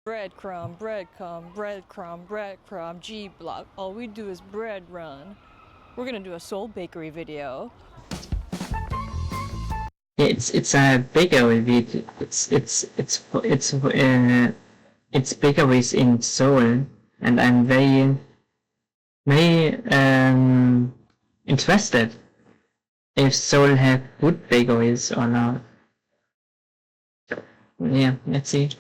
Breadcrumb, breadcrumb, breadcrumb, breadcrumb, G block. All we do is bread run. We're gonna do a Seoul bakery video. It's a bakery with it's bakeries in Seoul, and I'm very interested if Seoul have good bakeries or not. Yeah, let's see.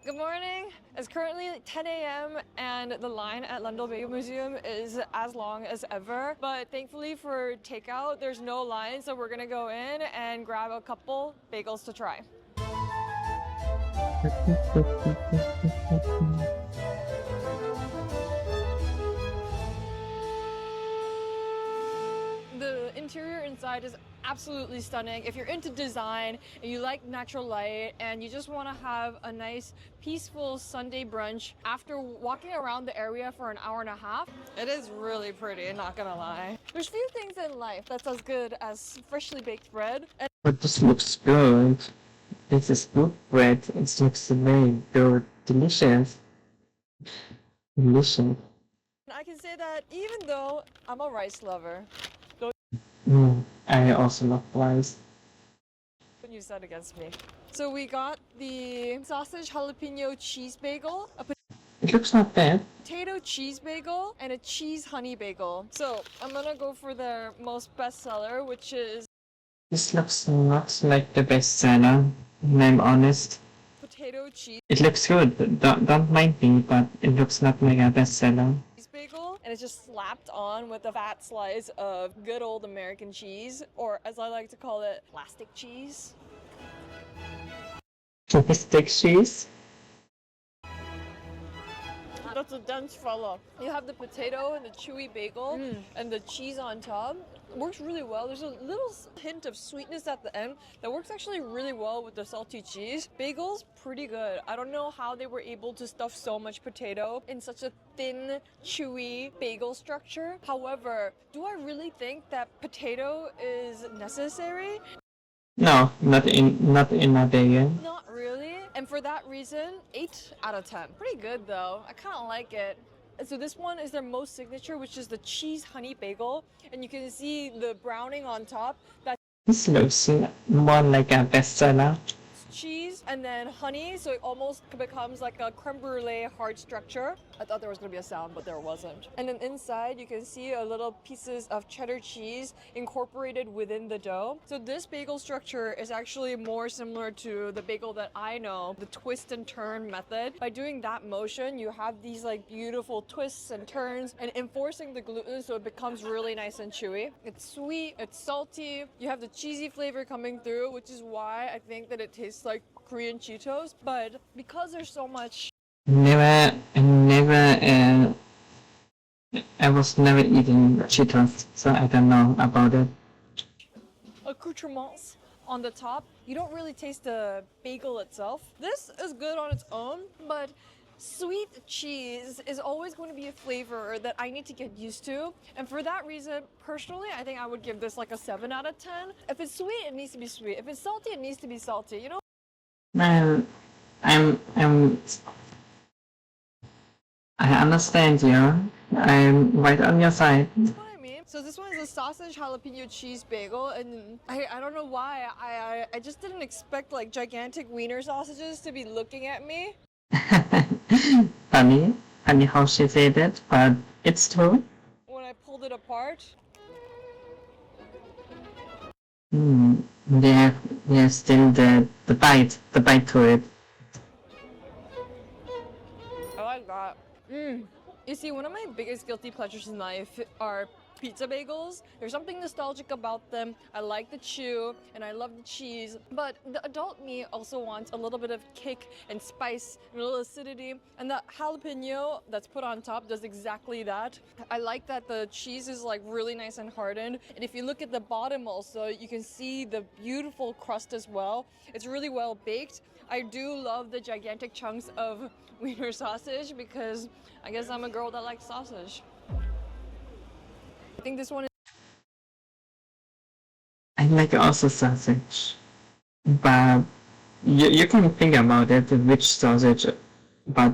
Good morning. It's currently 10 a.m. and the line at London Bagel Museum is as long as ever. But thankfully for takeout, there's no line, so we're gonna go in and grab a couple bagels to try. The interior inside is absolutely stunning. If you're into design and you like natural light and you just want to have a nice peaceful Sunday brunch after walking around the area for an hour and a half, it is really pretty, not gonna lie. There's few things in life that's as good as freshly baked bread. But this looks good. This is good bread. It looks very good, delicious. Delicious. I can say that even though I'm a rice lover, I also love rice. don't use that against me. So we got the sausage jalapeno cheese bagel, a It looks not bad. potato cheese bagel, and a cheese honey bagel. So I'm gonna go for their most bestseller, which is This looks not like the bestseller, and I'm honest. potato cheese It looks good. Don't mind me, but it looks not like a bestseller. bagel, and it's just slapped on with a fat slice of good old American cheese, or as I like to call it, plastic cheese. Stick cheese. That's a dense fella. You have the potato and the chewy bagel and the cheese on top. It works really well. There's a little hint of sweetness at the end that works actually really well with the salty cheese. Bagel's pretty good. I don't know how they were able to stuff so much potato in such a thin, chewy bagel structure. However, do I really think that potato is necessary? No, not in a bagel. Not really. And for that reason, 8 out of 10. Pretty good though. I kind of like it. And so this one is their most signature, which is the cheese honey bagel. And you can see the browning on top. That's This looks more like a bestseller. cheese and then honey, so it almost becomes like a creme brulee hard structure. I thought there was gonna be a sound, but there wasn't. And then inside you can see a little pieces of cheddar cheese incorporated within the dough. So this bagel structure is actually more similar to the bagel that I know, the twist and turn method. By doing that motion, you have these like beautiful twists and turns and enforcing the gluten so it becomes really nice and chewy. It's sweet, it's salty, you have the cheesy flavor coming through, which is why I think that it tastes like Korean Cheetos, but because there's so much I was never eating Cheetos, so I don't know about it. accoutrements on the top, you don't really taste the bagel itself. This is good on its own, but sweet cheese is always going to be a flavor that I need to get used to. And for that reason, personally, I think I would give this like a 7 out of 10. If it's sweet, it needs to be sweet. If it's salty, it needs to be salty. You know? Well, I understand you. I'm right on your side. That's what I mean. So this one is a sausage jalapeno cheese bagel, and I don't know why. I just didn't expect like gigantic wiener sausages to be looking at me. Funny how she said it, but it's true. When I pulled it apart. They have still the bite to it. I like that. You see, one of my biggest guilty pleasures in life are pizza bagels. There's something nostalgic about them. I like the chew and I love the cheese, but the adult me also wants a little bit of kick and spice and a little acidity, and the jalapeno that's put on top does exactly that. I like that the cheese is like really nice and hardened, and if you look at the bottom also, you can see the beautiful crust as well. It's really well baked. I do love the gigantic chunks of wiener sausage because I guess I'm a girl that likes sausage. I think this one is like also sausage, but you can think about it which sausage, but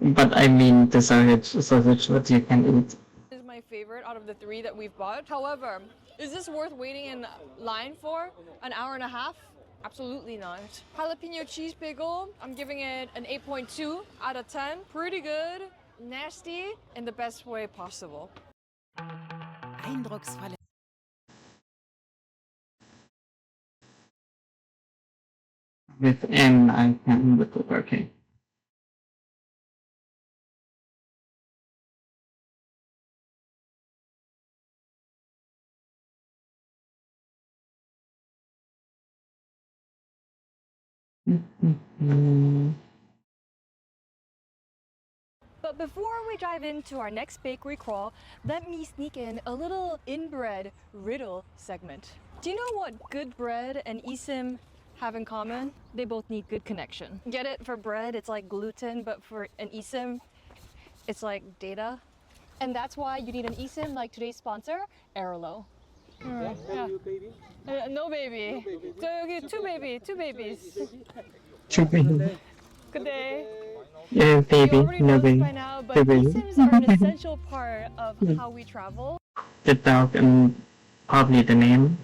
but I mean the sausage what you can eat. This is my favorite out of the 3 that we've bought. However, is this worth waiting in line for an hour and a half? Absolutely not. Jalapeno cheese bagel, I'm giving it an 8.2 out of 10. Pretty good, nasty, in the best way possible. Eindrucksvolle. With M, I can look over. Okay. But before we dive into our next bakery crawl, let me sneak in a little inbred riddle segment. Do you know what good bread and eSIM have in common? They both need good connection. Get it? For bread, it's like gluten, but for an eSIM, it's like data. And that's why you need an eSIM like today's sponsor, Airlo. Yeah. Baby? No baby. So okay, two babies. Should be. Good day. Yeah, You baby, already no know this baby. by now, but Baby. eSIMs are an essential part of how we travel. The dog and probably the name.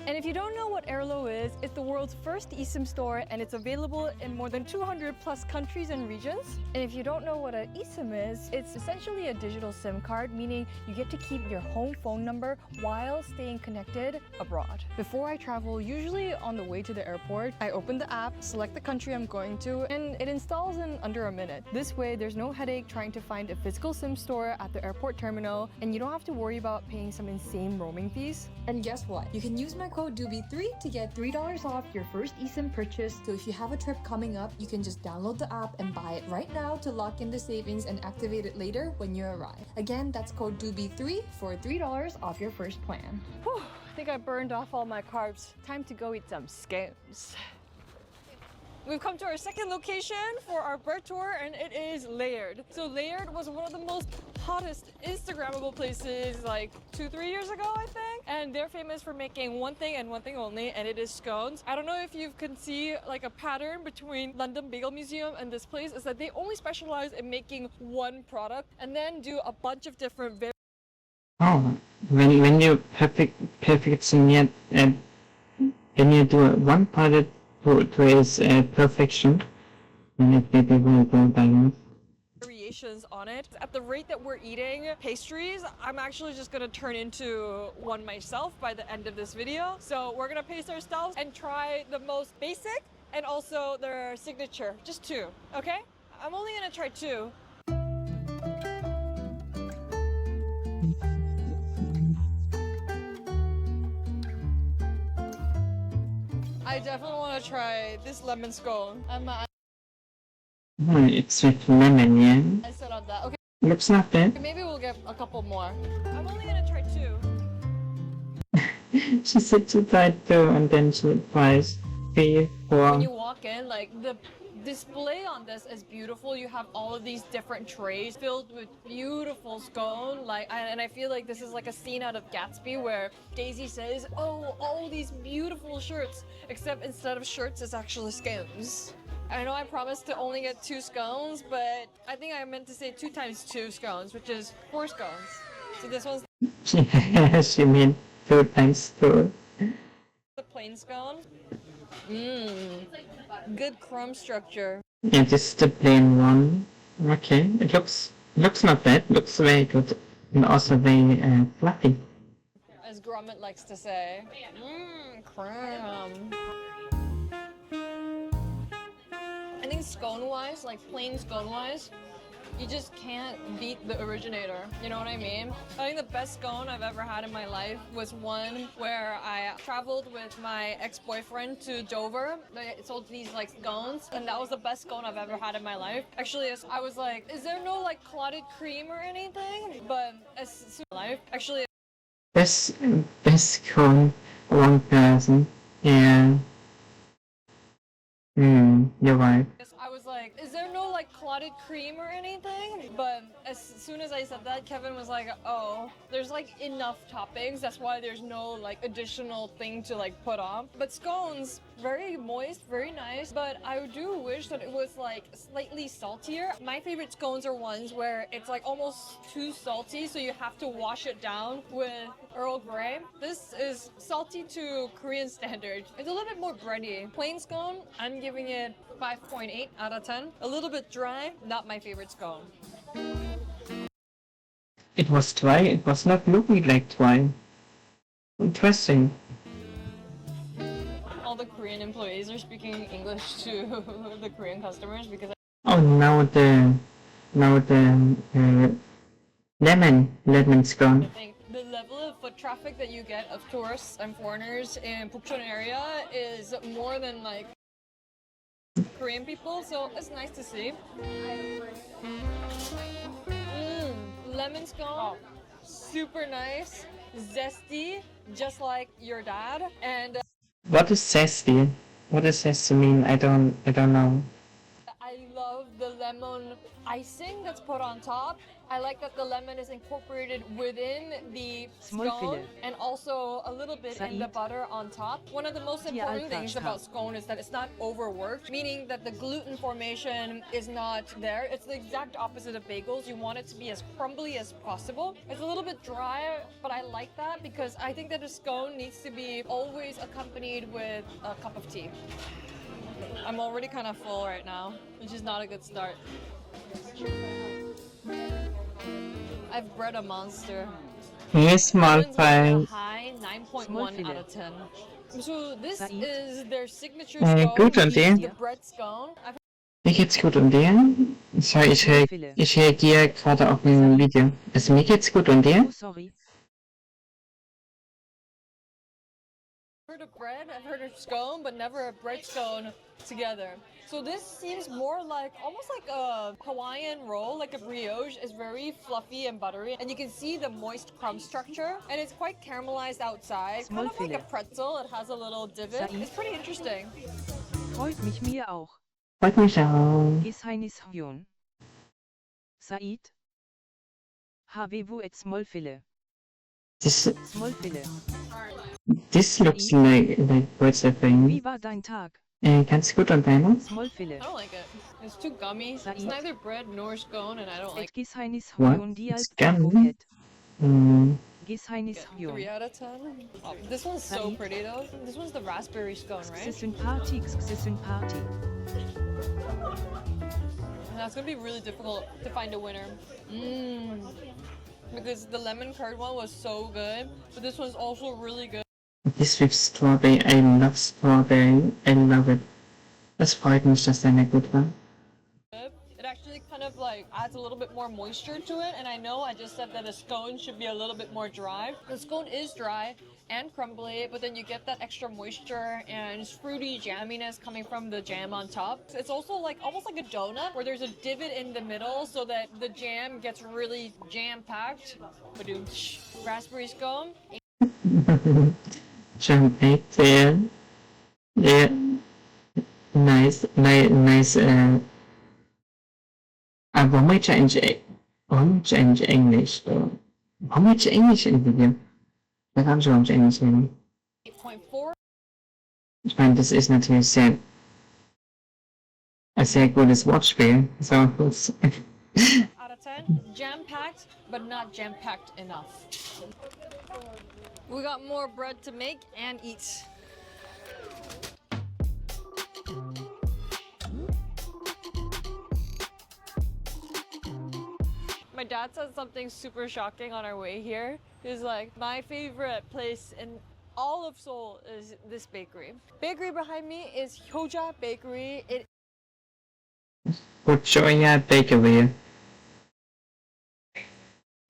And if you don't know what Airlo is, it's the world's first eSIM store and it's available in more than 200 plus countries and regions. And if you don't know what an eSIM is, it's essentially a digital SIM card, meaning you get to keep your home phone number while staying connected abroad. Before I travel, usually on the way to the airport, I open the app, select the country I'm going to, and it installs in under a minute. This way, there's no headache trying to find a physical SIM store at the airport terminal, and you don't have to worry about paying some insane roaming fees. And guess what? You can use my code Doobydobap to get $3 off your first eSIM purchase. So if you have a trip coming up, you can just download the app and buy it right now to lock in the savings and activate it later when you arrive. Again, that's code Doobydobap for $3 off your first plan. Whew, I think I burned off all my carbs. Time to go eat some scones. We've come to our second location for our bread tour, and it is Layered. So Layered was one of the most hottest Instagrammable places like 2-3 years ago, I think. And they're famous for making one thing and one thing only, and it is scones. I don't know if you can see like a pattern between London Bagel Museum and this place, is that they only specialize in making one product and then do a bunch of different Oh, when you perfection yet and when you do one product to its perfection, then it will be very good balance. variations on it. At the rate that we're eating pastries, I'm actually just gonna turn into one myself by the end of this video. So we're gonna pace ourselves and try the most basic and also their signature. Just 2, okay? I'm only gonna try 2. I definitely want to try this lemon scone. It's with lemon, yeah? I said on that. Okay, Looks not bad. maybe we'll get a couple more. I'm only gonna try 2. She said to try 2 and then she tries 3, 4. When you walk in, like the display on this is beautiful. You have all of these different trays filled with beautiful scone. And I feel like this is like a scene out of Gatsby where Daisy says, "Oh, all these beautiful shirts," except instead of shirts, it's actually scones. I know I promised to only get 2 scones, but I think I meant to say 2 times 2 scones, which is 4 scones. So this one's She meant 2 times 2. the plain scone. Good crumb structure. Yeah, this is the plain one. Okay, it looks not bad. Looks very good and also very fluffy. As Gromit likes to say. Crumb. I think scone-wise, like plain scone-wise, you just can't beat the originator. You know what I mean? I think the best scone I've ever had in my life was one where I traveled with my ex-boyfriend to Dover. They sold these like scones, and that was the best scone I've ever had in my life. Actually, I was like, is there no like clotted cream or anything? But as soon as life, actually. Best cone 1 person. Yeah. You're right. I was like, is there no like clotted cream or anything, but as soon as I said that, Kevin was like, oh, there's like enough toppings, that's why there's no like additional thing to like put on. But scones, very moist, very nice, but I do wish that it was like slightly saltier. My favorite scones are ones where it's like almost too salty, so you have to wash it down with Earl Grey. This is salty to Korean standard. It's a little bit more bready. Plain scone, I'm giving it 5.8 out of 10. A little bit dry, not my favorite scone. It was dry. It was not looking like dry. Interesting. All the Korean employees are speaking English to the Korean customers because Oh, now the lemon's I gone. think the level of foot traffic that you get of tourists and foreigners in Bukchon area is more than like Korean people, so it's nice to see. Lemon scone, super nice, zesty, just like your dad. And What is zesty? What does zesty mean? I don't know. I love the lemon icing that's put on top. I like that the lemon is incorporated within the scone and also a little bit in the butter on top. One of the most important things about scone is that it's not overworked, meaning that the gluten formation is not there. It's the exact opposite of bagels. You want it to be as crumbly as possible. It's a little bit dry, but I like that because I think that a scone needs to be always accompanied with a cup of tea. I'm already kind of full right now, which is not a good start. I've bred a monster. Here's small That one's like a fries. high 9.1 out of 10. So this is their signature Gut, scone, und dir? the bread scone. Mir geht's gut, und dir? Sorry, ich reagiere gerade auf ein Video. Also mir geht's gut, und dir? Oh, sorry. I've heard of bread, I've heard of scone, but never a bread scone together. So this seems more like, almost like a Hawaiian roll, like a brioche. It's very fluffy and buttery, and you can see the moist crumb structure, and it's quite caramelized outside, kind of like a pretzel. It has a little divot. It's pretty interesting. Freut mich mir auch. Freut mich auch. Gishainis Hyon. Said. Avez-vous et smolfille? Smolfille. This looks like what's the thing? Wie war dein Tag? Ganz gut, und deiner? Smolfille. I don't like it. It's too gummy. It's neither bread nor scone, and I don't like Et Gishainis What? Hyon It's dial gummy? pagoket. Mm, Gishainis it. Hyon. 3 out of 10. Oh, this one's so pretty though. This one's the raspberry scone, C'est right? sympathique, c'est sympathique. That's gonna be really difficult to find a winner. Because the lemon curd one was so good, but this one's also really good. this with strawberry. I love strawberry. I love it. Es freut mich, dass deiner gut war. It actually kind of like adds a little bit more moisture to it, and I know I just said that a scone should be a little bit more dry. The scone is dry and crumbly, but then you get that extra moisture and fruity jamminess coming from the jam on top. It's also like almost like a donut where there's a divot in the middle so that the jam gets really jam-packed. Raspberry scone. Champagne there. Yeah. Nice. Warum ich eigentlich Englisch? Warum ich Englisch in Video? Da kann ich warum ich Englisch reden. 8.4. Ich meine, das ist natürlich ein sehr gutes Wortspiel. So, Out of 10. Jam-packed, but not jam-packed enough. We got more bread to make and eat. My dad said something super shocking on our way here. He's like, my favorite place in all of Seoul is this bakery. Bakery behind me is Hyoja Bakery. It Joya Bakery.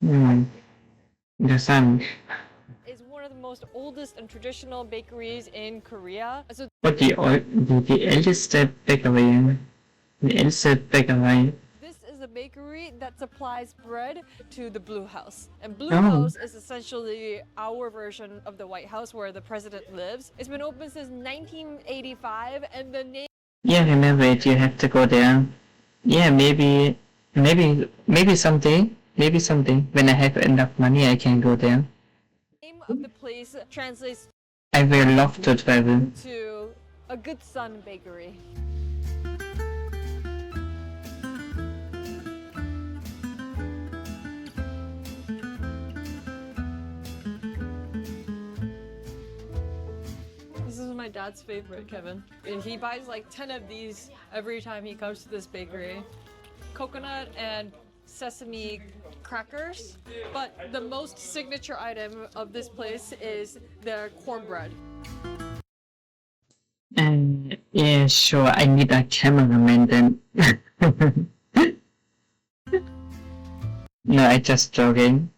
Interessant. is one of the most oldest and traditional bakeries in Korea. So Und die älteste Bäckerei. Die älteste Bäckerei. this is a bakery that supplies bread to the Blue House. And Blue Oh. House is essentially our version of the White House where the president lives. It's been open since 1985 and the name Yeah, remember it, you have to go there. Yeah, maybe someday, when I have enough money, I can go there. Name of the place translates I will love to travel. to a good son bakery. This is my dad's favorite, Kevin. And he buys like 10 of these every time he comes to this bakery. Coconut and sesame crackers. But the most signature item of this place is their cornbread. And yeah, sure, I need a cameraman then. No, I just joking.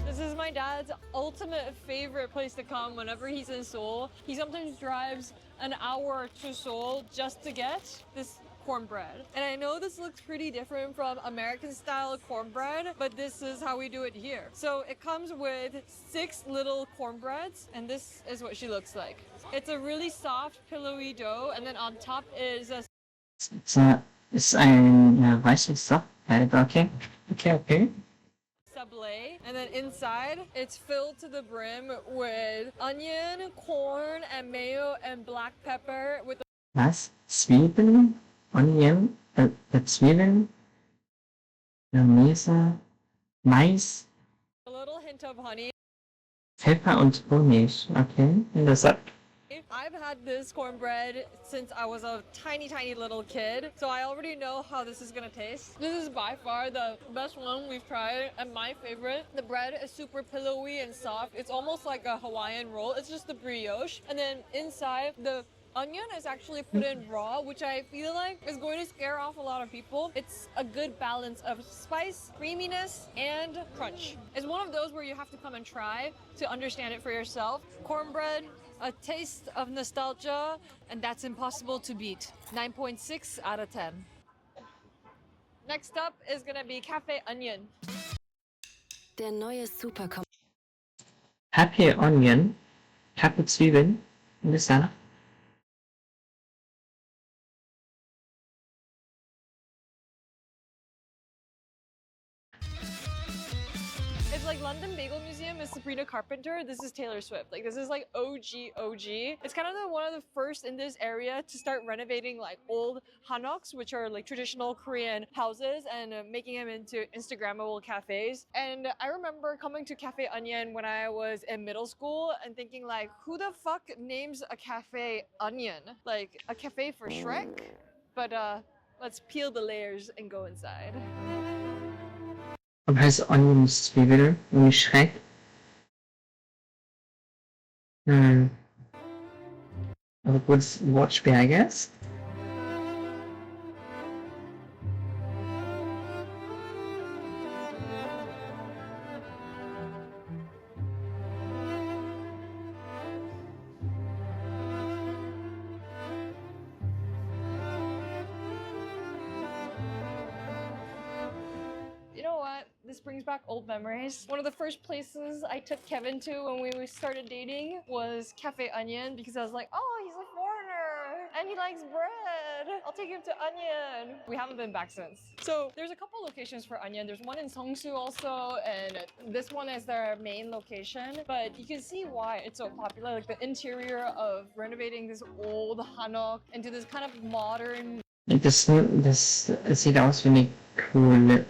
This is my dad's ultimate favorite place to come whenever he's in Seoul. He sometimes drives an hour to Seoul just to get this cornbread. And I know this looks pretty different from American style cornbread, but this is how we do it here. So it comes with 6 little cornbreads, and this is what she looks like. It's a really soft, pillowy dough, and then on top is a Ist ein weißes Stoff. Okay. sablé, and then inside it's filled to the brim with onion, corn, and mayo and black pepper with Was? Zwiebeln, Onion, Zwiebeln, Mesa, Mais, a little hint of honey. Pfeffer und Honig. Okay, interessant. I've had this cornbread since I was a tiny little kid, so I already know how this is gonna taste. This is by far the best one we've tried and my favorite. The bread is super pillowy and soft. It's almost like a Hawaiian roll. It's just the brioche, and then inside the onion is actually put in raw, which I feel like is going to scare off a lot of people. It's a good balance of spice, creaminess, and crunch. It's one of those where you have to come and try to understand it for yourself. Cornbread, a taste of nostalgia, and that's impossible to beat. 9.6 out of 10. Next up is gonna be Cafe Onion. Der neue Supercom. Happy Onion, Happy Zwiebeln, interessant. It's like London Bagel Museum is Sabrina Carpenter. This is Taylor Swift. Like this is like OG. It's kind of one of the first in this area to start renovating like old hanoks, which are like traditional Korean houses, and making them into Instagrammable cafes. And I remember coming to Cafe Onion when I was in middle school and thinking like, who the fuck names a cafe Onion? Like a cafe for Shrek? But let's peel the layers and go inside. Aber heißt Onion Zwiebel und nicht Schreck? Aber gutes Wortspiel, I guess. This brings back old memories. One of the first places I took Kevin to when we started dating was Cafe Onion, because I was like, oh, he's a foreigner and he likes bread. I'll take him to Onion. We haven't been back since. So there's a couple locations for Onion. There's one in Seongsu also, and this one is their main location. But you can see why it's so popular. Like the interior of renovating this old hanok into this kind of modern. Das sieht aus wie eine coole,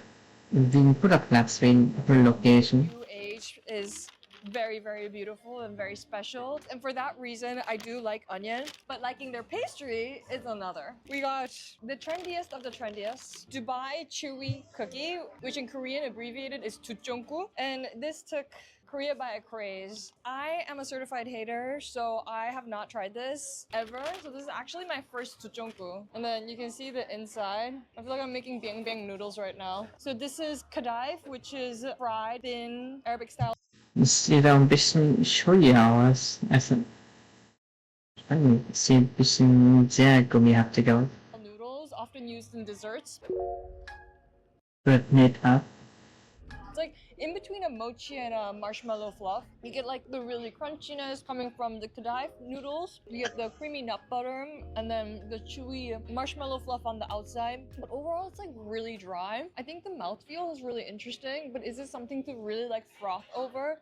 wie ein guter Platz, wie eine coole Location. New age is very beautiful and very special, and for that reason I do like Onion, but liking their pastry is another. We got the trendiest of the trendiest Dubai chewy cookie, which in Korean abbreviated is Tujonggu, and this took Korea by a craze. I am a certified hater, so I have not tried this ever. So this is actually my first tujonggu. And then you can see the inside. I feel like I'm making biang noodles right now. So this is kadaif, which is fried in Arabic style. Das sieht auch ein bisschen chewy aus. Also, es sieht ein bisschen sehr gummihaftig aus. Noodles, often used in desserts. Wird nicht ab. It's like in between a mochi and a marshmallow fluff. You get like the really crunchiness coming from the Kadaif noodles. You get the creamy nut butter and then the chewy marshmallow fluff on the outside. But overall, it's like really dry. I think the mouthfeel is really interesting, but is it something to really like froth over?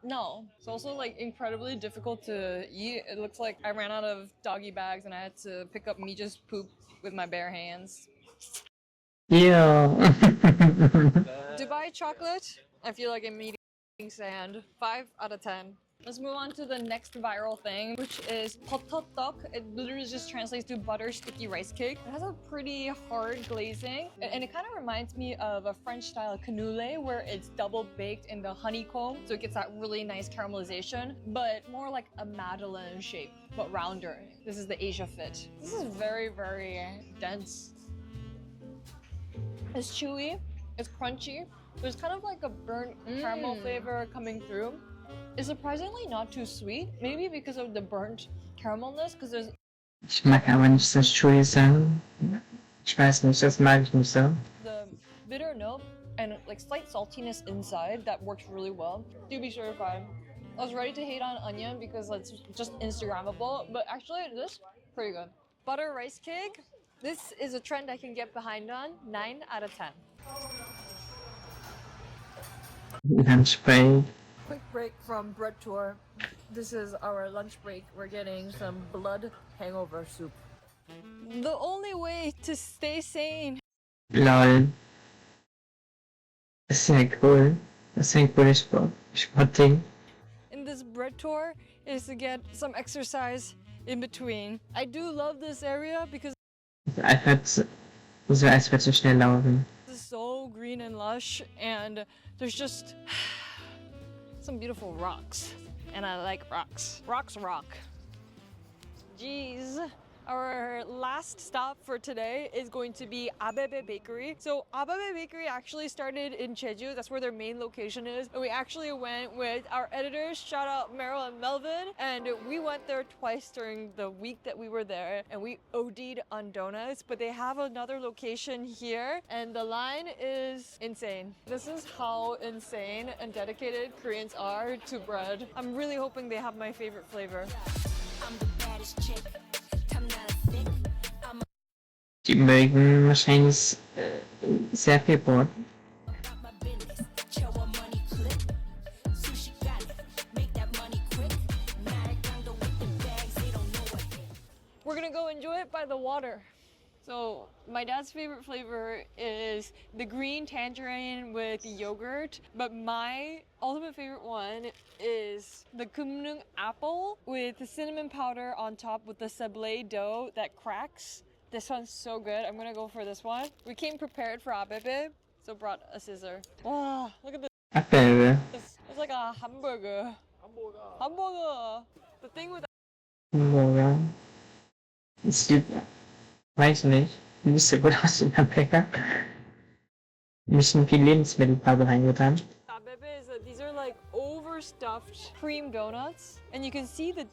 No. It's also like incredibly difficult to eat. It looks like I ran out of doggy bags and I had to pick up Mija's poop with my bare hands. Yeah. Dubai chocolate, I feel like I'm eating sand. 5 out of 10. Let's move on to the next viral thing, which is potottok. It literally just translates to butter sticky rice cake. It has a pretty hard glazing, and it kind of reminds me of a French-style cannoli, where it's double baked in the honeycomb, so it gets that really nice caramelization, but more like a madeleine shape, but rounder. This is the Asia fit. This is very, very dense. It's chewy, it's crunchy. There's kind of like a burnt caramel flavor coming through. It's surprisingly not too sweet, maybe because of the burnt caramelness, because there's... Ich mag aber nicht so chewy Sachen. Ich weiß nicht, das mag ich nicht so. The bitter note and like slight saltiness inside that works really well. Doobie certified. I was ready to hate on onion because it's just Instagrammable, but actually this, pretty good. Butter rice cake. This is a trend I can get behind on. 9 out of 10. Lunch break. Quick break from bread tour. This is our lunch break. We're getting some blood hangover soup. The only way to stay sane. Lol. Das ist ja cool. Das ist ein cooles Sportding. In this bread tour is to get some exercise in between. I do love this area because So als würde so schnell laufen. it's so green and lush, and there's just some beautiful rocks. And I like rocks. Rocks rock. Jeez. Our last stop for today is going to be Abebe Bakery. So Abebe Bakery actually started in Jeju. That's where their main location is. And we actually went with our editors, shout out Meryl and Melvin. And we went there twice during the week that we were there. And we OD'd on donuts. But they have another location here. And the line is insane. This is how insane and dedicated Koreans are to bread. I'm really hoping they have my favorite flavor. I'm the baddest chick. Die mögen wahrscheinlich sehr viel Brot. We're gonna go enjoy it by the water. So my dad's favorite flavor is the green tangerine with yogurt, but my ultimate favorite one is the kumnung apple with the cinnamon powder on top with the sablé dough that cracks. This one's so good. I'm gonna go for this one. We came prepared for abebe, so brought a scissor. Oh, look at this. Abebe. It's like a hamburger. Hamburger. The thing with Hamburger. Es sieht, weiß nicht, nicht so gut aus in der Bäcker. Ein bisschen viel Lebensmittelfarbe reingetan. abebe is that these are like overstuffed cream donuts, and you can see the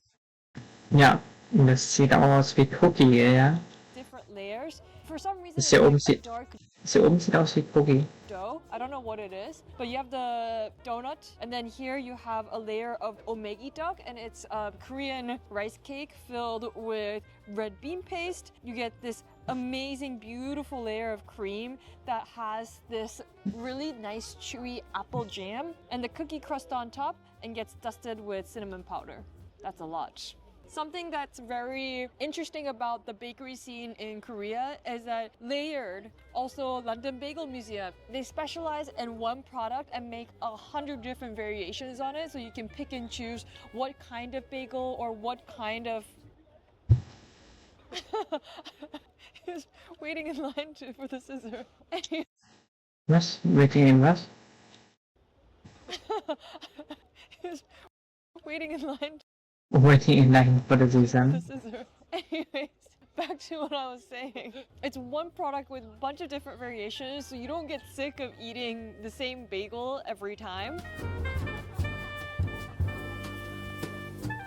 Ja, und das sieht auch aus wie Cookie, ja. different layers. For some reason, Das it's hier oben like a sieht, dark das hier oben sieht aus wie Cookie. dough. I don't know what it is, but you have the donut, and then here you have a layer of omegi duck, and it's a Korean rice cake filled with red bean paste. You get this amazing, beautiful layer of cream that has this really nice, chewy apple jam, and the cookie crust on top, and gets dusted with cinnamon powder. That's a lot. Something that's very interesting about the bakery scene in Korea is that Layered, also London Bagel Museum, they specialize in one product and make 100 different variations on it, so you can pick and choose what kind of bagel or what kind of... He was waiting in line for the scissor. Was? Waiting in was? He was waiting in line Waiting in line for the the season. scissor. Anyways, back to what I was saying. It's one product with a bunch of different variations, so you don't get sick of eating the same bagel every time.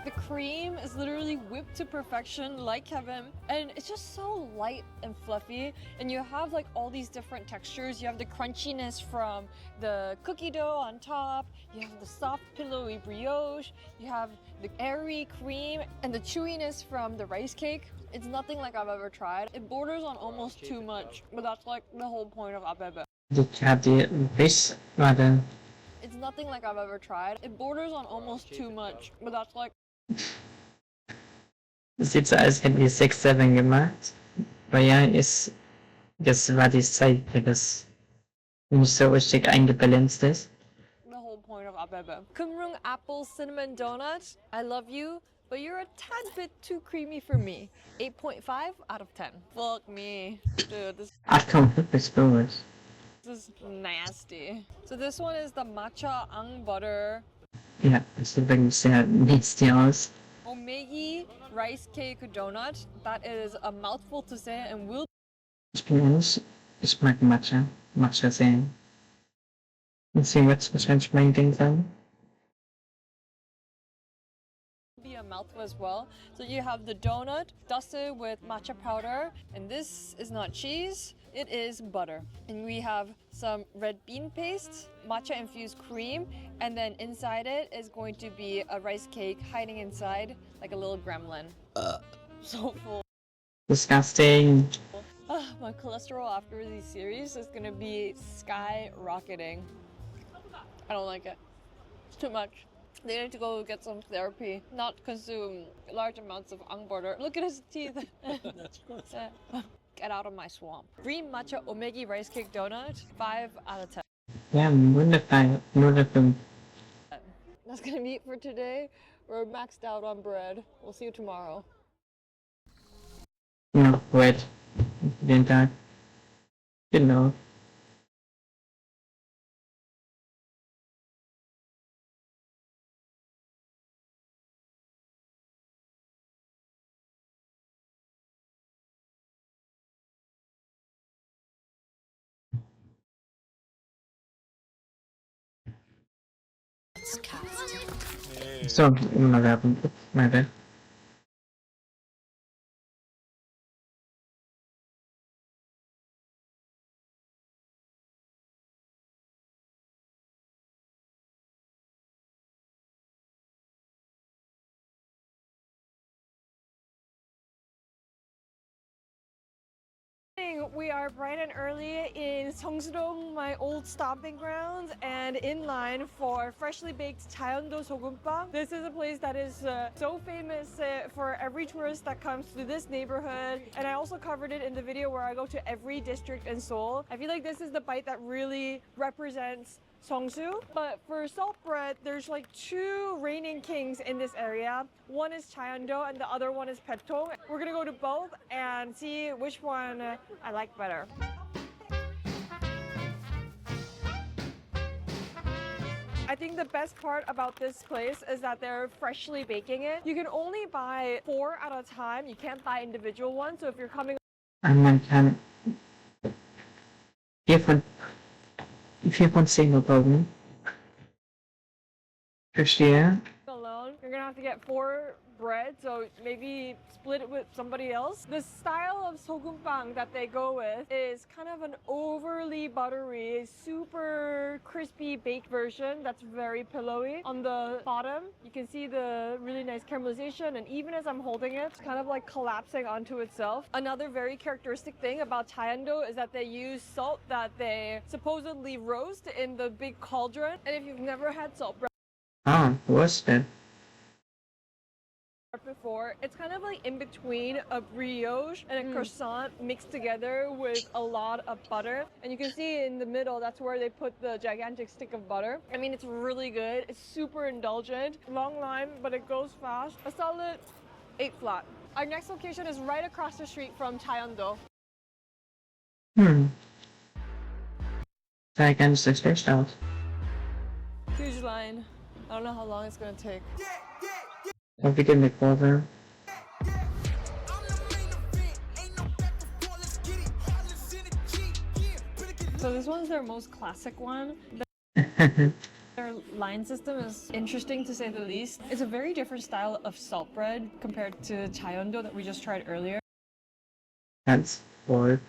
The cream is literally whipped to perfection like heaven, and it's just so light and fluffy, and you have like all these different textures. You have the crunchiness from the cookie dough on top, you have the soft pillowy brioche, you have the airy cream, and the chewiness from the rice cake. It's nothing like I've ever tried. It borders on almost too much, but that's like the whole point of abebe. Did you have the fish rather? It's nothing like I've ever tried. It borders on almost too much, but that's like... Sieht so aus, hätten die 6, 7 gemacht. Aber ja, das war die Zeit, das nicht so richtig eingebalanced ist. the whole point of abebe. Kumrung apple cinnamon donut. I love you, but you're a tad bit too creamy for me. 8.5 out of 10. Fuck me. Dude, this 8,5 gut. is nasty. So this one is the matcha ang butter Ja, das sieht wirklich sehr nasty aus. omegi rice cake donut. That is a mouthful to say and will Ich bin ehrlich, ich mag Matcha. Matcha sehr. Deswegen wird es wahrscheinlich mein Ding sein. be a mouthful as well. So you have the donut dusted with matcha powder, and this is not cheese, it is butter. And we have some red bean paste, matcha infused cream, and then inside it is going to be a rice cake hiding inside like a little gremlin. So full. Disgusting. My cholesterol after these series is gonna be skyrocketing. I don't like it. It's too much. They need to go get some therapy, not consume large amounts of ang butter. Look at his teeth. That's good. Get out of my swamp. Green matcha omegi rice cake donut, 5 out of 10. Ja, wunderbar. 0 5. That's gonna be it for today. We're maxed out on bread. We'll see you tomorrow. No, wait. Den Tag. Genau. So, immer Werbung. My bad. We are bright and early in Seongsu-dong, my old stomping grounds, and in line for freshly baked Cheondo Sogumpang. This is a place that is so famous for every tourist that comes to this neighborhood, and I also covered it in the video where I go to every district in Seoul. I feel like this is the bite that really represents Seongsu. But for salt bread, there's like 2 reigning kings in this area. One is Cheondo and the other one is Petong. We're gonna go to both and see which one I like better. I think the best part about this place is that they're freshly baking it. You can only buy 4 at a time. You can't buy individual ones. So if you're coming Man kann 4 von 10 bekommen. Verstehe. alone, you're gonna have to get 4 bread, so maybe split it with somebody else. The style of sogumpang that they go with is kind of an overly buttery, super crispy baked version that's very pillowy. On the bottom, you can see the really nice caramelization, and even as I'm holding it, it's kind of like collapsing onto itself. Another very characteristic thing about Cheondo is that they use salt that they supposedly roast in the big cauldron. And if you've never had salt bread What's that? before, it's kind of like in between a brioche and a croissant mixed together with a lot of butter. And you can see in the middle, that's where they put the gigantic stick of butter. I mean, it's really good. It's super indulgent. Long line, but it goes fast. A solid 8 flat. Our next location is right across the street from Cheondo. Sah ganz schlecht aus. Huge line. I don't know how long it's gonna take. Dann wieder mit Kurve. So this one's their most classic one. Their line system is interesting to say the least. It's a very different style of salt bread compared to chayeondo that we just tried earlier. That's for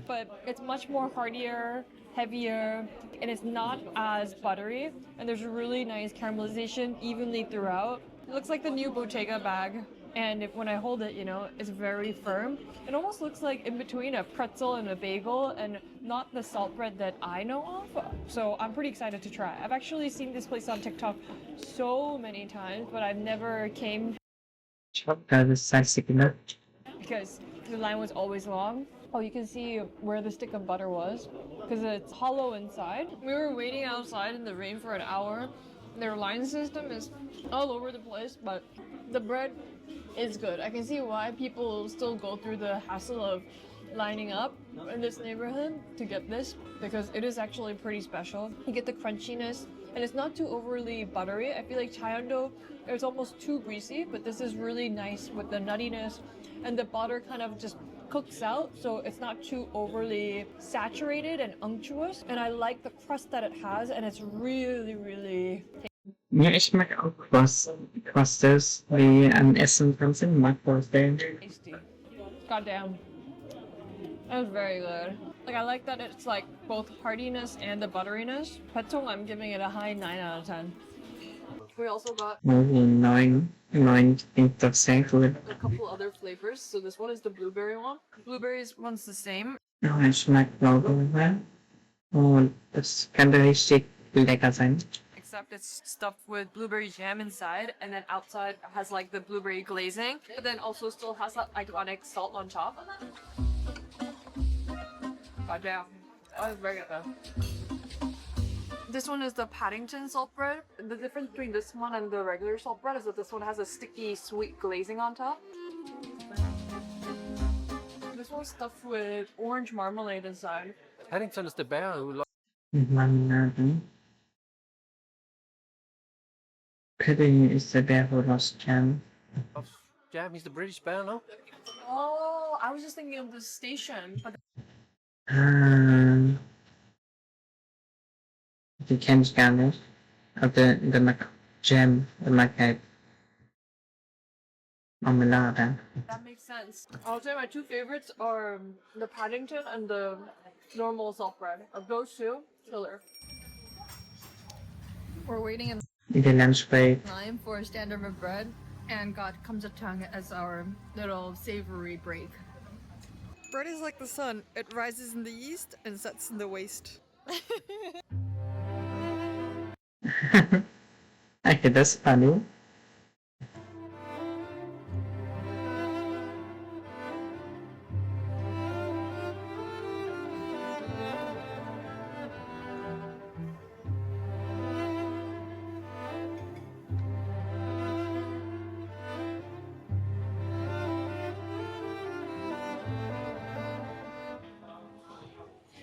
But it's much more heartier, heavier, and it's not as buttery. And there's a really nice caramelization evenly throughout. It looks like the new Bottega bag. And when I hold it, you know, it's very firm. It almost looks like in between a pretzel and a bagel and not the salt bread that I know of. So I'm pretty excited to try. I've actually seen this place on TikTok so many times, but I've never came the size because the line was always long. Oh, you can see where the stick of butter was because it's hollow inside. We were waiting outside in the rain for an hour. Their line system is all over the place, but the bread is good. I can see why people still go through the hassle of lining up in this neighborhood to get this because it is actually pretty special. You get the crunchiness and it's not too overly buttery. I feel like chayeondo is almost too greasy, but this is really nice with the nuttiness and the butter kind of just cooks out so it's not too overly saturated and unctuous, and I like the crust that it has, and it's really Ja, ich mag auch Crusters, die an Essen dran sind, mag vorstellen. tasty. Goddamn. That was very good. Like, I like that it's like both heartiness and the butteriness. Petong, I'm giving it a high 9 out of 10. We also got Maybe 9 klingt doch sehr gut. a couple other flavors. So this one is the blueberry one. Blueberries one's the same. Oh, ich mag Blaubeere. Und das könnte richtig lecker sein. Except it's stuffed with blueberry jam inside, and then outside has like the blueberry glazing, but then also still has that iconic salt on top. Goddamn. That was very good though. This one is the Paddington salt bread. The difference between this one and the regular salt bread is that this one has a sticky, sweet glazing on top. This one's stuffed with orange marmalade inside. Paddington is the bear who Marinaden. Pudding is the bear who lost jam. loves jam. He's the British bear, no? Oh, I was just thinking of the station, but Die kenne ich gar nicht. Aber der Jam, der mag Marmelade. that makes sense. I'll say my two favorites are the Paddington and the normal salt bread. Of those two, killer. We're waiting in In der Lunchbreak. line for standard of bread, and got kamjatang as our little savory break. Bread is like the sun. It rises in the east and sets in the west. Okay, that's funny.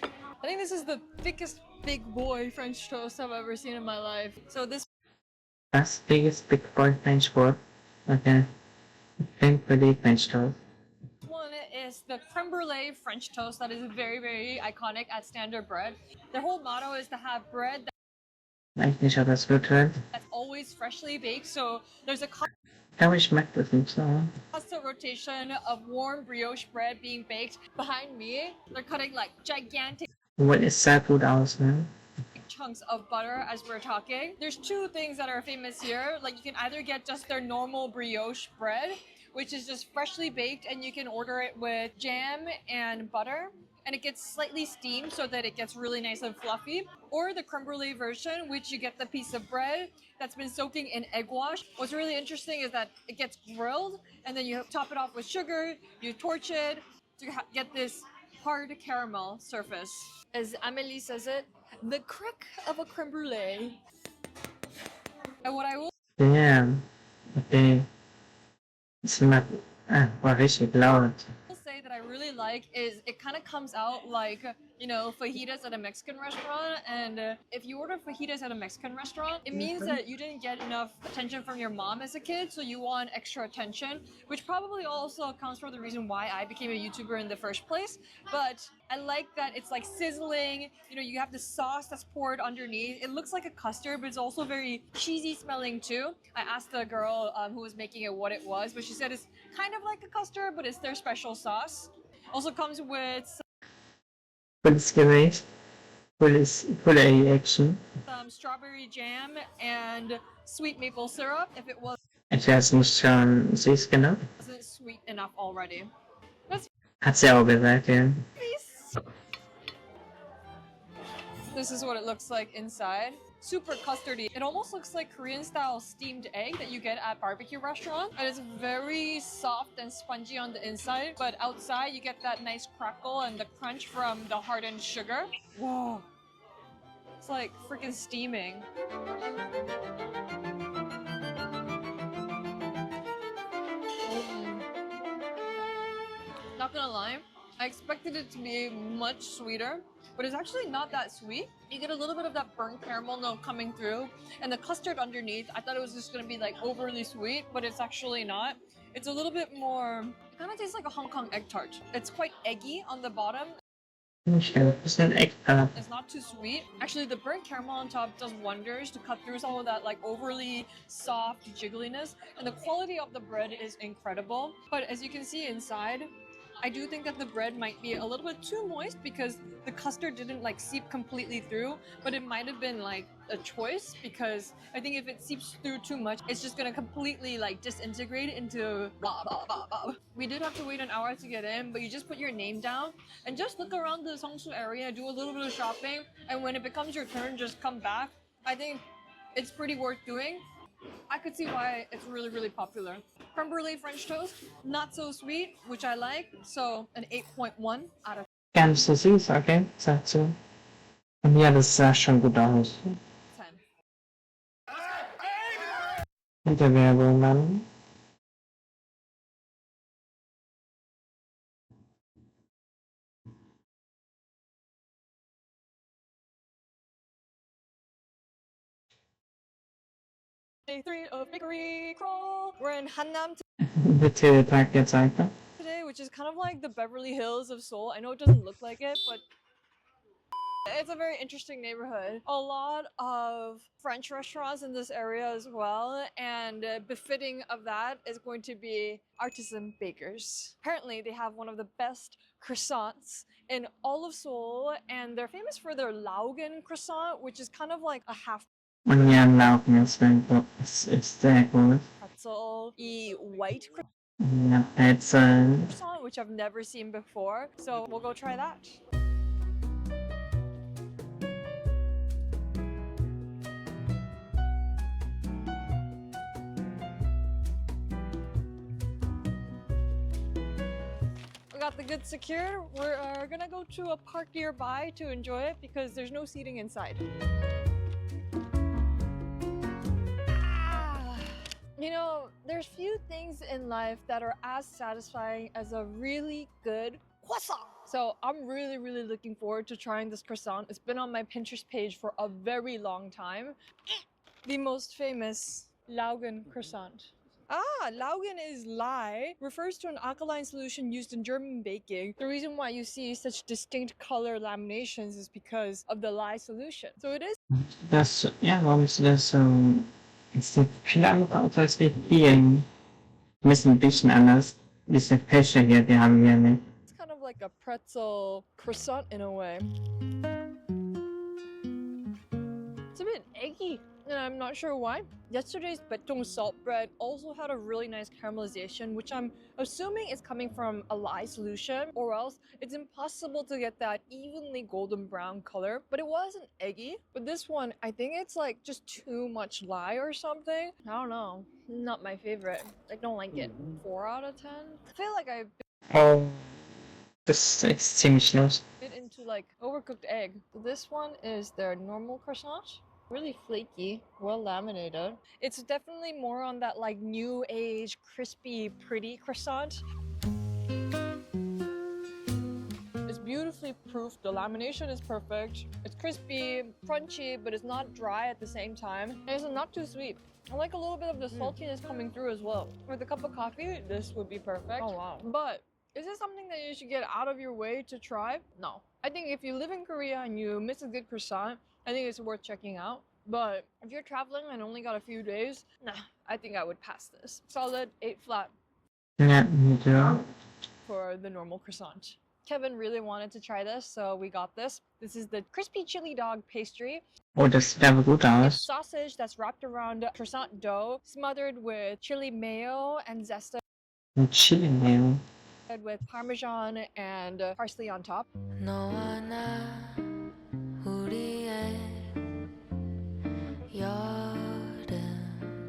I think this is the thickest big boy French toast I've ever seen in my life. So this That's biggest big boy French toast. Okay. Thankfully French toast. one is the creme brulee French toast that is very iconic at Standard Bread. Their whole motto is to have bread Weiß nicht, ob das gut wird. that's always freshly baked. So there's a Aber ich mag das nicht so. constant rotation of warm brioche bread being baked. Behind me, they're cutting like gigantic What is sah gut aus, ne? chunks of butter as we're talking. There's two things that are famous here. Like, you can either get just their normal brioche bread, which is just freshly baked, and you can order it with jam and butter, and it gets slightly steamed so that it gets really nice and fluffy. Or the creme brulee version, which you get the piece of bread that's been soaking in egg wash. What's really interesting is that it gets grilled, and then you top it off with sugar, you torch it to get this hard caramel surface. As Amélie says it, the crack of a creme brulee. And what I will Damn. Okay. Es war richtig laut. say that I really like is it kind of comes out like you know, fajitas at a Mexican restaurant. And if you order fajitas at a Mexican restaurant, it means that you didn't get enough attention from your mom as a kid, so you want extra attention, which probably also accounts for the reason why I became a YouTuber in the first place. But I like that it's like sizzling, you know, you have the sauce that's poured underneath. It looks like a custard, but it's also very cheesy smelling too. I asked the girl who was making it what it was, but she said it's kind of like a custard, but it's their special sauce. Also comes with Volles geweest. Volle reaction. some strawberry jam and sweet maple syrup if it Het was nicht schon süß genug. wasn't sweet enough already. That's Hat sie auch gesagt, ja. nice. This is what it looks like inside. Super custardy. It almost looks like Korean style steamed egg that you get at barbecue restaurants. And it's very soft and spongy on the inside, but outside you get that nice crackle and the crunch from the hardened sugar. Whoa. It's like freaking steaming. Not gonna lie, I expected it to be much sweeter, but it's actually not that sweet. You get a little bit of that burnt caramel note coming through, and the custard underneath, I thought it was just gonna be like overly sweet, but it's actually not. It's a little bit more, it kind of tastes like a Hong Kong egg tart. It's quite eggy on the bottom. It's an extra. It's not too sweet. Actually, the burnt caramel on top does wonders to cut through some of that like overly soft jiggliness, and the quality of the bread is incredible. But as you can see inside, I do think that the bread might be a little bit too moist because the custard didn't like seep completely through, but it might have been like a choice because I think if it seeps through too much, it's just gonna completely like disintegrate into blah, blah, blah, blah. We did have to wait an hour to get in, but you just put your name down and just look around the Seongsu area, do a little bit of shopping, and when it becomes your turn, just come back. I think it's pretty worth doing. I could see why it's really, really popular. Creme brulee French toast, not so sweet, which I like, so an 8.1 out of Ganz so süß, okay, sagt sie. Und ja, das sah schon gut aus. 10. Mit der Werbung dann. Day 3 of Bakery Crawl. We're in Hannam Wird hier der Tag gezeigt. today, which is kind of like the Beverly Hills of Seoul. I know it doesn't look like it, but it's a very interesting neighborhood. A lot of French restaurants in this area as well, and befitting of that is going to be artisan bakers. Apparently, they have one of the best croissants in all of Seoul, and they're famous for their Laugen croissant, which is kind of like a half Und ja, Laufen ist sehr gut. pretzel, white Ja, jetzt, croissant, which I've never seen before. So we'll go try that. We got the goods secured. We're gonna go to a park nearby to enjoy it because there's no seating inside. You know, there's few things in life that are as satisfying as a really good croissant. So I'm really, really looking forward to trying this croissant. It's been on my Pinterest page for a very long time. The most famous Laugen croissant. Laugen is lye, refers to an alkaline solution used in German baking. The reason why you see such distinct color laminations is because of the lye solution. So it is das, ja, warum ist das so? Es sieht viel anders aus als wir hier. Ein bisschen anders. Diese Fächer hier, die haben wir nicht. it's kind of like a pretzel croissant in a way. It's a bit eggy, and I'm not sure why. Yesterday's betong salt bread also had a really nice caramelization, which I'm assuming is coming from a lye solution, or else it's impossible to get that evenly golden brown color. But it wasn't eggy. But this one, I think it's like just too much lye or something. I don't know. Not my favorite. I don't like it. 4 out of 10. I feel like I Oh, das ist ziemlich los. bit into like overcooked egg. This one is their normal croissant. Really flaky, well laminated. It's definitely more on that like new age, crispy, pretty croissant. It's beautifully proofed. The lamination is perfect. It's crispy, crunchy, but it's not dry at the same time. And it's not too sweet. I like a little bit of the saltiness coming through as well. With a cup of coffee, this would be perfect. Oh wow. But is this something that you should get out of your way to try? No. I think if you live in Korea and you miss a good croissant, I think it's worth checking out. But if you're traveling and only got a few days, nah, I think I would pass this. Solid 8 flat Ja, ja. for the normal croissant. Kevin really wanted to try this, so we got this. This is the crispy chili dog pastry. Oh, das sieht aber gut It's aus. sausage that's wrapped around croissant dough, smothered with chili mayo and zested Mit Chili Mayo. with parmesan and parsley on top. 너와 나 우리의 여름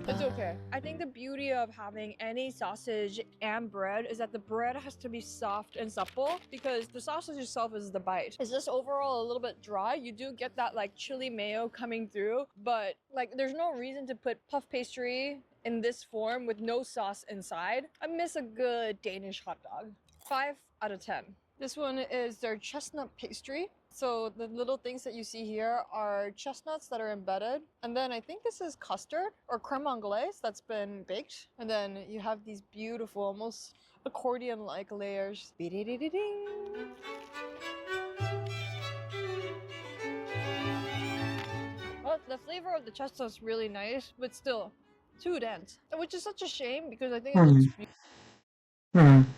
It's okay. I think the beauty of having any sausage and bread is that the bread has to be soft and supple because the sausage itself is the bite. It's just overall a little bit dry. You do get that like chili mayo coming through, but like there's no reason to put puff pastry in this form with no sauce inside. I miss a good Danish hot dog. 5 out of 10. This one is their chestnut pastry. So the little things that you see here are chestnuts that are embedded. And then I think this is custard or creme anglaise that's been baked. And then you have these beautiful, almost accordion-like layers. Be-de-de-de-ding. Well, the flavor of the chestnut's really nice, but still too dense. Which is such a shame because I think it looks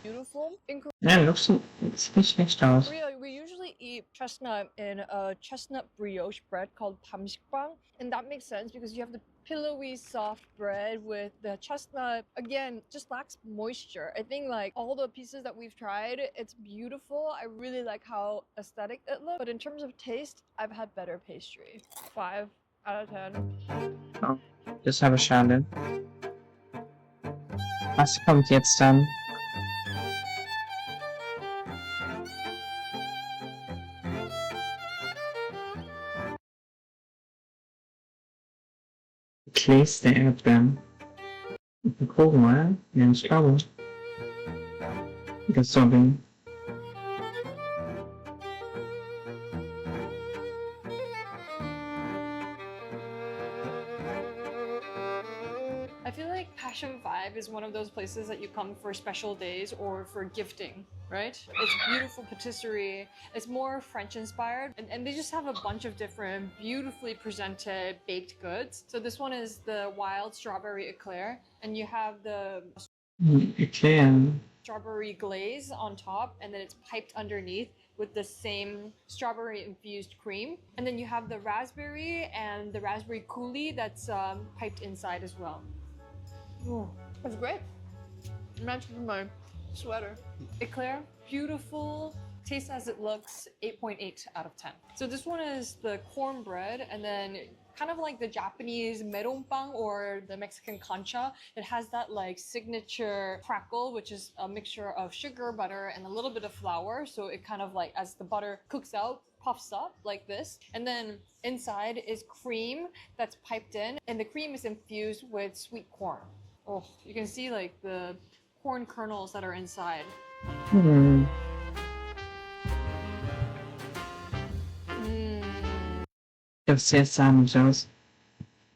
beautiful. In Ja, sieht nicht schlecht aus. Korea, we usually eat chestnut in a chestnut brioche bread called 밤식빵, and that makes sense because you have the pillowy, soft bread with the chestnut. Again, just lacks moisture. I think like all the pieces that we've tried, it's beautiful. I really like how aesthetic it looks, but in terms of taste, I've had better pastry. 5 out of 10. Oh, das ist aber schade. Was kommt jetzt dann? Kläs der Erdbeeren. Gucken, oder? Ja, ich glaube. Das Sobbing. I feel like Passion Vibe is one of those places that you come for special days or for gifting, right? It's beautiful patisserie. It's more French inspired. And they just have a bunch of different beautifully presented baked goods. So this one is the wild strawberry eclair. And you have the Eclair. strawberry glaze on top, and then it's piped underneath with the same strawberry infused cream. And then you have the raspberry and the raspberry coulis that's piped inside as well. Oh, it's great. Matched with my sweater. Eclair, beautiful. Taste as it looks, 8.8 out of 10. So this one is the cornbread, and then kind of like the Japanese meronpang or the Mexican concha. It has that like signature crackle, which is a mixture of sugar, butter, and a little bit of flour. So it kind of like, as the butter cooks out, puffs up like this. And then inside is cream that's piped in, and the cream is infused with sweet corn. Oh, you can see like the corn kernels that are inside. Das sieht sehr sahnig aus.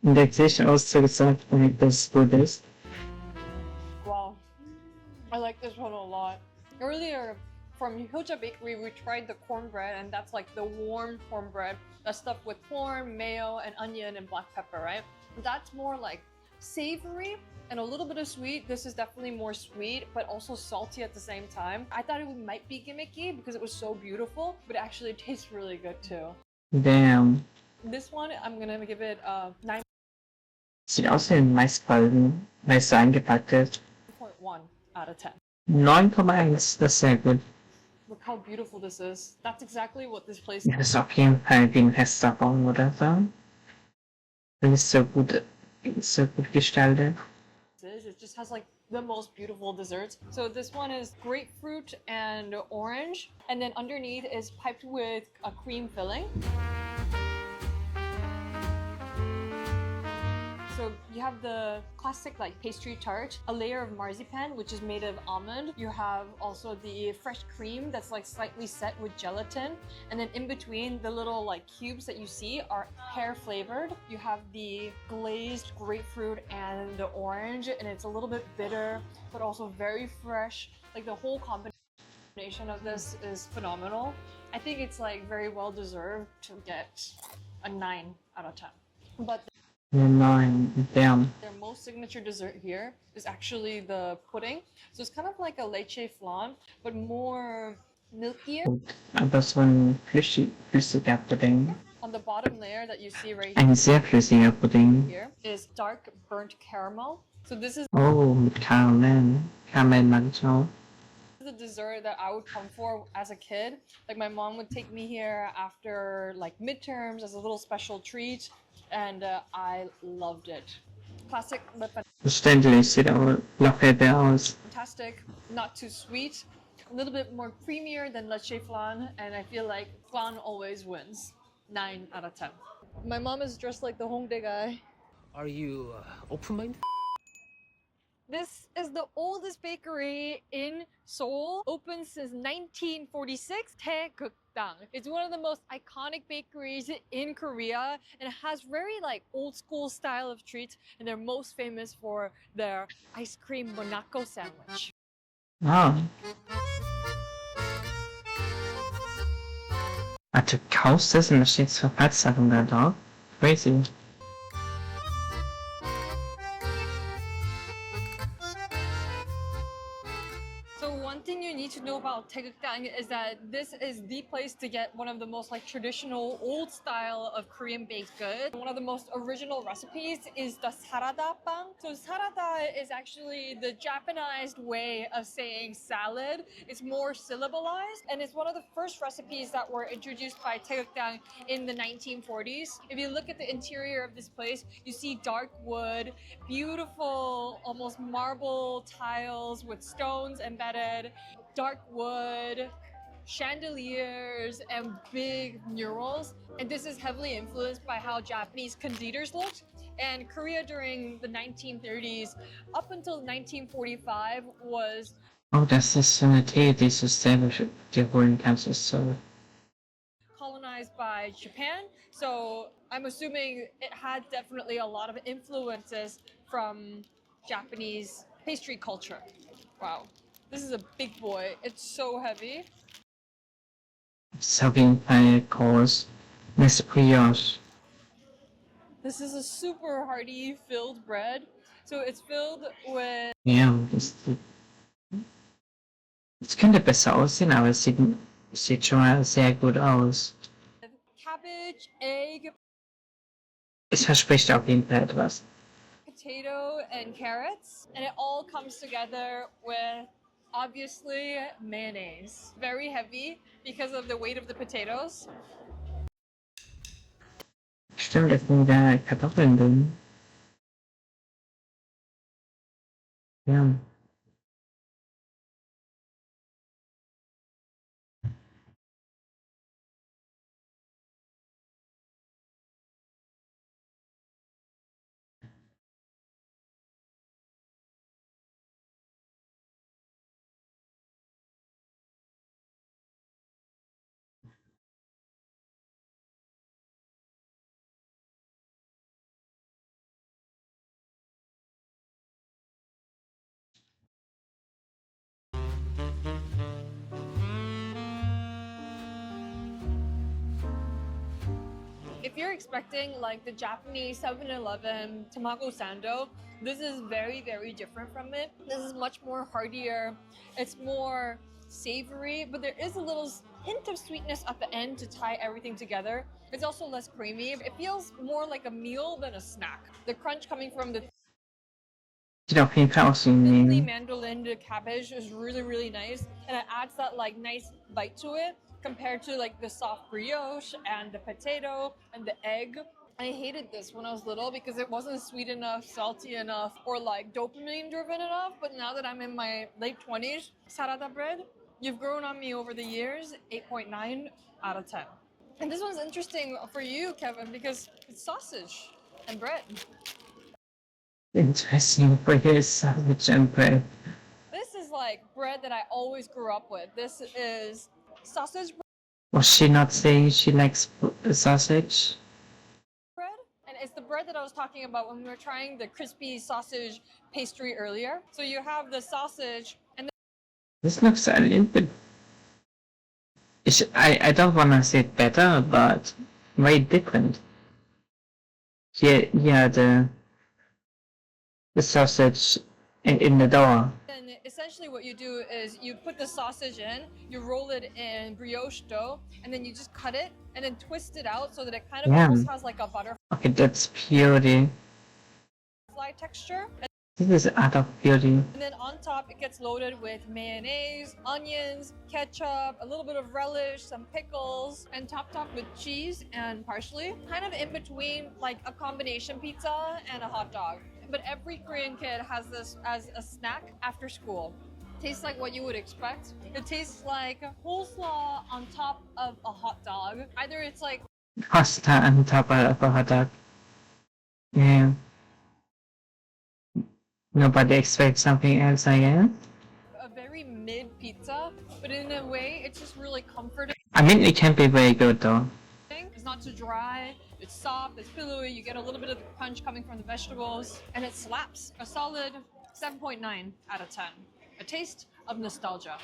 Und der Gesichtsausdruck sagt, dass es gut ist. Wow, I like this one a lot. Earlier from Hyoja Bakery, we tried the cornbread, and that's like the warm cornbread that's stuffed with corn, mayo, and onion and black pepper, right? That's more like savory and a little bit of sweet. This is definitely more sweet, but also salty at the same time. I thought it might be gimmicky because it was so beautiful, but it actually tastes really good too. Damn. This one, I'm gonna give it a 9.1 Sieht aus wie ein Maiskolben, weil es so eingepackt ist. out of 10. 9,1, das ist sehr gut. Look how beautiful this is. That's exactly what this place Ja, das ist auf jeden Fall wie ein Restaurant oder so. Das ist so gut gestaltet. is. It just has like the most beautiful desserts. So this one is grapefruit and orange, and then underneath is piped with a cream filling. So you You have the classic like pastry tart, a layer of marzipan, which is made of almond. You have also the fresh cream that's like slightly set with gelatin. And then in between, the little like cubes that you see are pear flavored. You have the glazed grapefruit and the orange, and it's a little bit bitter, but also very fresh. Like the whole combination of this is phenomenal. I think it's like very well deserved to get a 9 out of 10. But 9. Damn. their most signature dessert here is actually the pudding. So it's kind of like a leche flan, but more milkier. Das war ein flüssiger Pudding. On the bottom layer that you see right Ein sehr flüssiger Pudding. here is dark burnt caramel. So this is Oh, mit Karamellmantel. the dessert that I would come for as a kid. Like my mom would take me here after like midterms as a little special treat, and I loved it. Classic but Verständlich, sieht aber locker aus. fantastic, not too sweet, a little bit more creamier than leche flan, and I feel like flan always wins. 9 out of 10. My mom is dressed like the Hongdae guy. Are you open-minded? This is the oldest bakery in Seoul, open since 1946, Taegukdang. It's one of the most iconic bakeries in Korea, and it has very like old school style of treats, and they're most famous for their ice cream Monaco sandwich. Ah. Du kaufst es und da steht Verfallsdatum da drauf. Crazy. So one thing you need to know about Taegukdang is that this is the place to get one of the most like traditional old style of Korean baked goods. One of the most original recipes is the sarada bang. So sarada is actually the Japanized way of saying salad. It's more syllabalized, and it's one of the first recipes that were introduced by Taegukdang in the 1940s. If you look at the interior of this place, you see dark wood, beautiful, almost marble tiles with stones embedded, dark wood, chandeliers, and big murals. And this is heavily influenced by how Japanese conditors looked. And Korea during the 1930s up until 1945 was Oh, das ist so eine Tee, die du selber dir holen kannst. Ist so. colonized by Japan. So I'm assuming it had definitely a lot of influences from Japanese pastry culture. Wow. This is a big boy. It's so heavy. Serving by course. Mr. Brioche. This is a super hearty filled bread. So it's filled with Ja, es könnte besser aussehen, aber es sieht schon mal sehr gut aus. cabbage, egg, Es verspricht auf jeden Fall etwas. potato, and carrots. And it all comes together with obviously mayonnaise. Very heavy because of the weight of the potatoes. Stimmt, es sind da Kartoffeln drin. Ja. If you're expecting like the Japanese 7-Eleven tamago sando, this is very, very different from it. This is much more heartier. It's more savory, but there is a little hint of sweetness at the end to tie everything together. It's also less creamy. It feels more like a meal than a snack. The crunch coming from the Sieht auf jeden Fall aus wie thinly ein mandolined cabbage is really, really nice, and it adds that like nice bite to it compared to like the soft brioche and the potato and the egg. I hated this when I was little because it wasn't sweet enough, salty enough, or like dopamine driven enough. But now that I'm in my late 20s, sarada bread, you've grown on me over the years. 8.9 out of 10. And this one's interesting for you, Kevin, because it's sausage and bread. Interesting for his sausage and bread. This is like bread that I always grew up with. This is sausage Was she not saying she likes sausage? bread, and it's the bread that I was talking about when we were trying the crispy sausage pastry earlier. So you have the sausage, and This looks a little bit. I don't wanna say better, but very different. Yeah, the sausage in the door. then essentially what you do is you put the sausage in, you roll it in brioche dough, and then you just cut it and then twist it out so that it kind of Yeah. almost has like a butterfly Okay, that's beauty. texture. This is out of beauty. And then on top, it gets loaded with mayonnaise, onions, ketchup, a little bit of relish, some pickles, and topped up with cheese and parsley. Kind of in between like a combination pizza and a hot dog. But every Korean kid has this as a snack after school. Tastes like what you would expect. It tastes like coleslaw on top of a hot dog. Either it's like Pasta on top of a hot dog. Yeah. Nobody expects something else, I guess. a very mid pizza, but in a way, it's just really comforting. I mean, it can be very good though. It's not too dry, it's soft, it's pillowy, you get a little bit of the crunch coming from the vegetables, and it slaps. A solid 7.9 out of 10. A taste of nostalgia.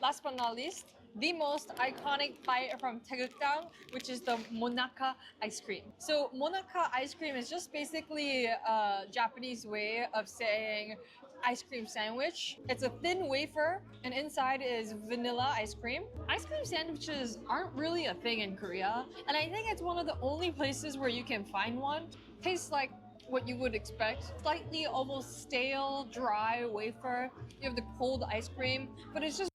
Last but not least, the most iconic bite from Taegukdang, which is the monaka ice cream. So monaka ice cream is just basically a Japanese way of saying ice cream sandwich. It's a thin wafer, and inside is vanilla ice cream. Ice cream sandwiches aren't really a thing in Korea, and I think it's one of the only places where you can find one. Tastes like what you would expect. Slightly almost stale, dry wafer. You have the cold ice cream, but it's just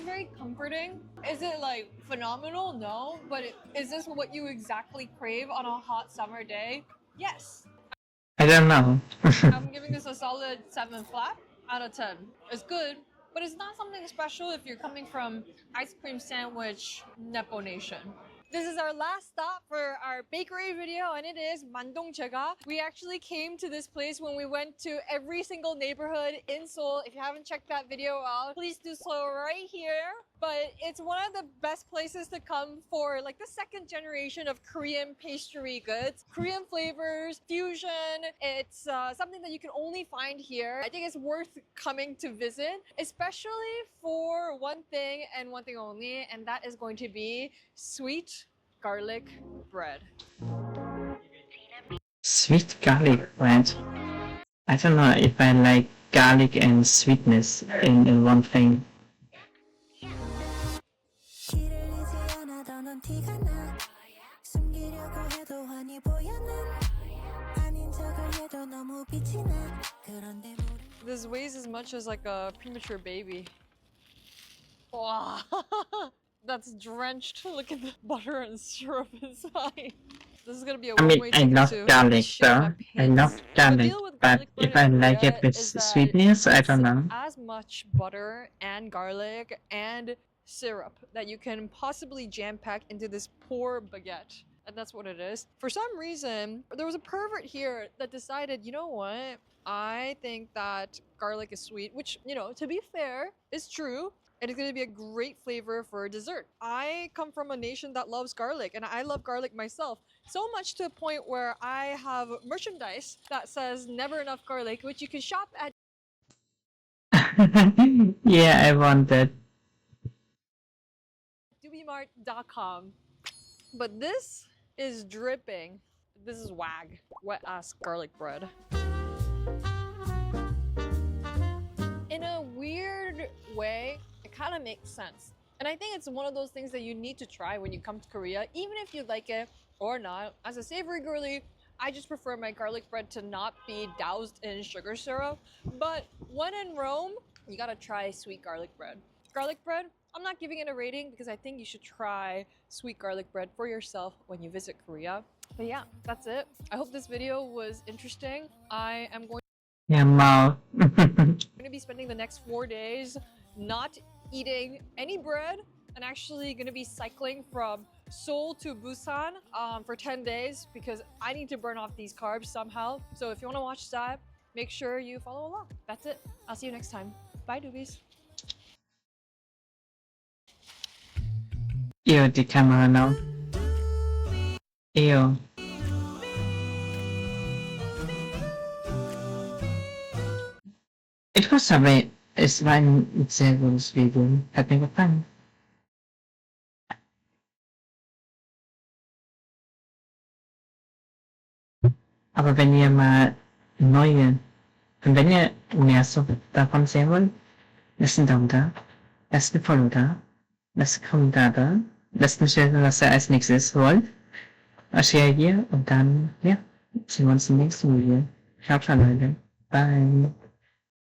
very comforting. Is it like phenomenal? No, but is this what you exactly crave on a hot summer day? Yes. I don't know. I'm giving this a solid 7 flat out of 10. It's good, but it's not something special if you're coming from ice cream sandwich Nepo Nation. This is our last stop for our bakery video, and it is Mandongjeoga. We actually came to this place when we went to every single neighborhood in Seoul. If you haven't checked that video out, please do so right here. But it's one of the best places to come for like the second generation of Korean pastry goods. Korean flavors, fusion. It's something that you can only find here. I think it's worth coming to visit, especially for one thing and one thing only, and that is going to be sweet garlic bread. Sweet garlic bread. I don't know if I like garlic and sweetness in one thing. This weighs as much as like a premature baby. Wow, that's drenched. Look at the butter and syrup inside. This is gonna be a I mean, one-way I ticket love to garlic shit my though. I pants. love The garlic, deal with but garlic bread if I in like Korea it with is that sweetness, I it's don't know. as much butter and garlic and syrup that you can possibly jam-pack into this poor baguette. And that's what it is. For some reason, there was a pervert here that decided, you know what? I think that garlic is sweet, which, you know, to be fair, is true. It is going to be a great flavor for dessert. I come from a nation that loves garlic, and I love garlic myself. So much to a point where I have merchandise that says never enough garlic, which you can shop at Yeah, I want that. doobymart.com. But this is dripping. This is wag. Wet ass garlic bread. In a weird way, it kind of makes sense. And I think it's one of those things that you need to try when you come to Korea, even if you like it or not. As a savory girly, I just prefer my garlic bread to not be doused in sugar syrup. But when in Rome, you gotta try sweet garlic bread. Garlic bread, I'm not giving it a rating because I think you should try sweet garlic bread for yourself when you visit Korea. But yeah, that's it. I hope this video was interesting. I am going Yeah, mouth. to be spending the next 4 days not eating any bread and actually going to be cycling from Seoul to Busan for 10 days because I need to burn off these carbs somehow. So if you want to watch that, make sure you follow along. That's it. I'll see you next time. Bye, doobies. Ew, the camera now. Ew. It was a way, it's one examples video, having fun. Aber wenn ihr mal neue, und wenn ihr mehr so davon sehen wollt, lasst einen Daumen da, lasst ein Follow da, lasst einen Kommentar da, lasst mich wissen, was ihr als nächstes wollt. Share hier und dann, ja, sehen wir uns im nächsten Video. Ciao, ciao Leute. Bye.